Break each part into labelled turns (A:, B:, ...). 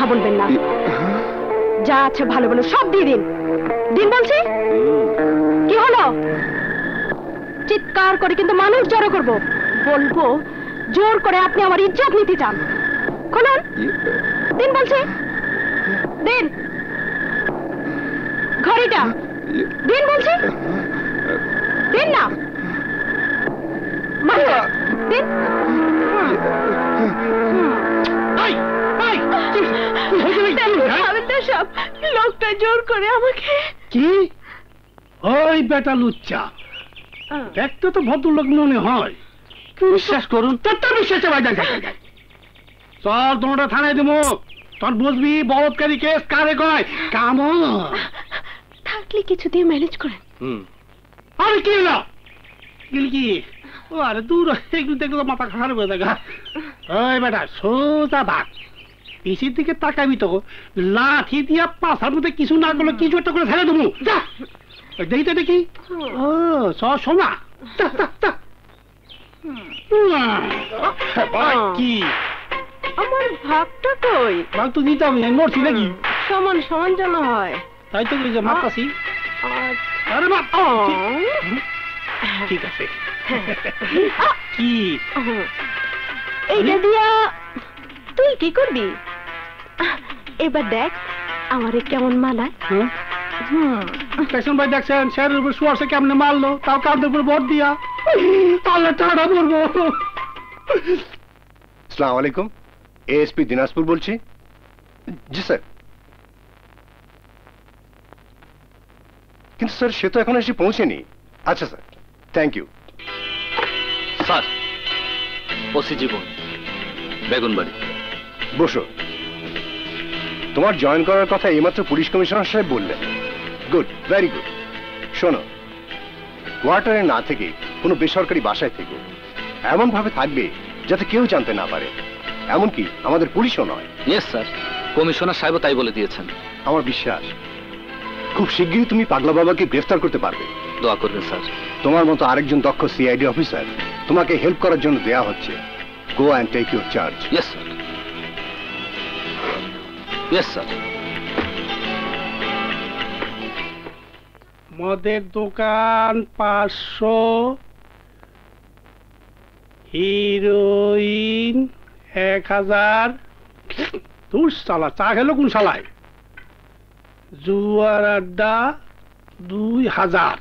A: কথা বলবেন না। যা আছে ভালো ভালো সব দিয়ে দিন। দিন বলছি। কি হলো? চিৎকার করে কিন্তু মানুষ জড়ো করবো। বলবো জোর করে আপনি আমার ইজ্জত নিতে চান। খুলুন। দিন বলছি। দিন ঘড়িটা। দিন বলছি। দিন না। দিন। লোকটা জোর করে আমাকে।
B: কি? ওই বেটা লুচ্চা, দেখতে তো ভদ্রলোক মনে হয়। বিশ্বাস করুন। চল তোমরা থানায় দেবো। তোর বুঝবি বলৎকারী কেস কারে কয়। কামন
A: থাকলে কিছু দিয়ে ম্যানেজ করেন।
B: আরে কি না কি? ও আরে দূর একটু দেখলে তো মাথা খারাপ হয়ে দেখা। ওই বেটা সোজা ভাগ, পিসির দিকে তাকাবি তো লাঠি দিয়া পাশার মধ্যে কিছু না করলে কিছু একটা করে ফেলে দেবো। যা দেখি তো দেখি। ও সোনা কি
A: আমার ভাগটা কই?
B: ভাগ তো দিতে হবে, মরছি নাকি?
A: সমান সমান যেন হয়।
B: তাই তো যে মাতাছি। আরে মা ঠিক আছে। কি
A: এইটা দিয়া তুই কি করবি? এবার দেখ আমারে কেমন মানায়।
B: পেছন ভাই দেখছেন স্যারের উপর শুয়ারছে কেমনে মারলো, তাও কাঁধের উপর ভর দিয়া। আল্লাহ টাকা করবো।
C: আসসালামু আলাইকুম, এএসপি দিনাজপুর বলছি। জি স্যার। কিন্তু স্যার সে তো এখন এসে পৌঁছেনি। আচ্ছা sir, thank you.
D: Sir OC Jiban, Begunbari.
C: বসো। তোমার জয়েন করার কথা এইমাত্র পুলিশ কমিশনার সাহেব বললেন। Good, very good. শোনো, কোয়ার্টারে না থেকে কোনো বেসরকারি বাসায় থেকো, এমন ভাবে থাকবে যাতে কেউ জানতে না পারে, এমনকি আমাদের পুলিশও নয়।
D: ইয়েস স্যার, কমিশনার সাহেব তাই বলে দিয়েছেন।
C: আমার বিশ্বাস খুব শিগগিরই তুমি পাগলা বাবাকে গ্রেফতার করতে পারবে।
D: দোয়া করবেন স্যার।
C: তোমার মতো আরেকজন দক্ষ সিআইডি অফিসার তোমাকে হেল্প করার জন্য দেয়া হচ্ছে। Go and take your charge.
D: Yes sir. Yes sir.
B: মদের দোকান 500, হিরোইন 1000। তুই শালা চা খেলো কোন শালায়? জুয়ার আড্ডা 2000।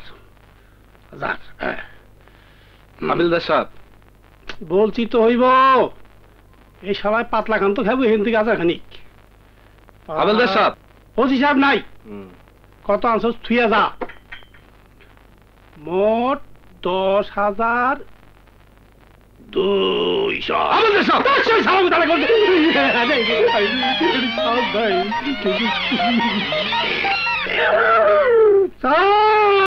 D: হাবিলদার সাহেব
B: বলছি তো হইব। এই সবাই পাতলা খান তো খাবো এখান থেকে আজার খানিক।
D: হাবিলদার সাহেব।
B: ওসি সাহেব নাই। কত আনছস থুইয়া যা। মোট 10,200।
D: হাবিলদার সাহেব।
B: স্যার